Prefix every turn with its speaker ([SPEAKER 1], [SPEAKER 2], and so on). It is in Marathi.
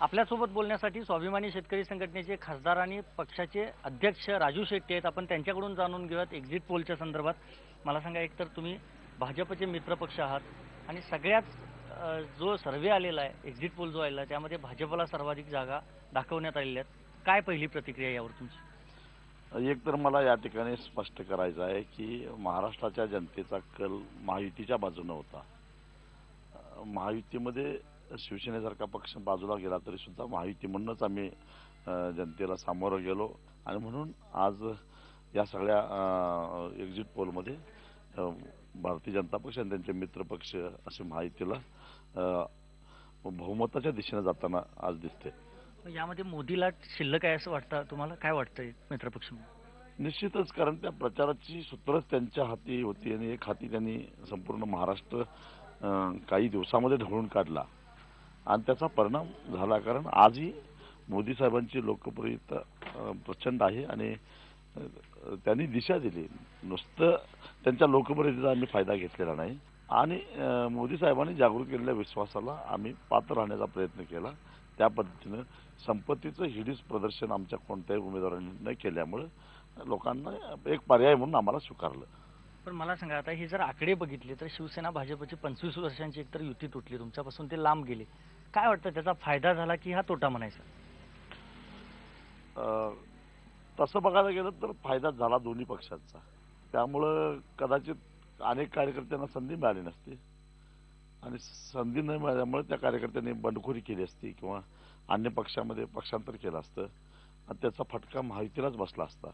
[SPEAKER 1] आपल्यासोबत बोलण्यासाठी स्वाभिमानी शेतकरी संघटनेचे खासदार आणि पक्षाचे अध्यक्ष राजू शेट्टी आहेत. आपण त्यांच्याकडून जाणून घेऊयात एक्झिट पोलच्या संदर्भात. मला सांगा, एकतर तुम्ही भाजपचे मित्रपक्ष आहात आणि सगळ्याच जो सर्वे आलेला आहे, एक्झिट पोल जो आलेला आहे, त्यामध्ये भाजपला सर्वाधिक जागा दाखवण्यात आलेल्या आहेत. काय पहिली प्रतिक्रिया यावर तुमची?
[SPEAKER 2] एक तर मला या ठिकाणी स्पष्ट करायचं आहे की महाराष्ट्राच्या जनतेचा कल महायुतीच्या बाजूने होता. महायुतीमध्ये शिवसेनेसारखा पक्ष बाजूला गेला तरी सुद्धा महायुतीमधूनच आम्ही जनतेला सामोरं गेलो आणि म्हणून आज या सगळ्या एक्झिट पोलमध्ये भारतीय जनता पक्ष आणि त्यांचे मित्रपक्ष असे महायुतीला बहुमताच्या दिशेने जाताना आज दिसते.
[SPEAKER 1] यामध्ये मोदी लाट शिल्लक आहे असं वाटतं तुम्हाला? काय वाटतंय मित्रपक्ष?
[SPEAKER 2] निश्चितच, कारण त्या प्रचाराची सूत्रच त्यांच्या हाती होती आणि एक हाती त्यांनी संपूर्ण महाराष्ट्र काही दिवसामध्ये ढवळून काढला आणि त्याचा परिणाम झाला. कारण आजही मोदी साहेबांची लोकप्रियता प्रचंड आहे आणि त्यांनी दिशा दिली. नुसतं त्यांच्या लोकप्रियतेचा आम्ही फायदा घेतलेला नाही आणि मोदी साहेबांनी जागृत केलेल्या विश्वासाला आम्ही पात्र राहण्याचा प्रयत्न केला. त्या पद्धतीनं संपत्तीचं हिडीस प्रदर्शन आमच्या कोणत्याही उमेदवारांनी न केल्यामुळे लोकांना एक पर्याय म्हणून आम्हाला स्वीकारलं.
[SPEAKER 1] पण मला सांगा, आता हे जर आकडे बघितले तर शिवसेना भाजपची 25 वर्षांची एकतर युती तुटली, तुमच्यापासून ते लांब गेले. काय वाटतं, त्याचा फायदा झाला की हा तोटा म्हणायचा?
[SPEAKER 2] तसं बघायला गेलं तर फायदा झाला दोन्ही पक्षांचा. त्यामुळं कदाचित अनेक कार्यकर्त्यांना संधी मिळाली नसती आणि संधी न मिळाल्यामुळे त्या कार्यकर्त्यांनी बंडखोरी केली असती किंवा अन्य पक्षामध्ये पक्षांतर केलं असतं आणि त्याचा फटका महायुतीलाच बसला असता.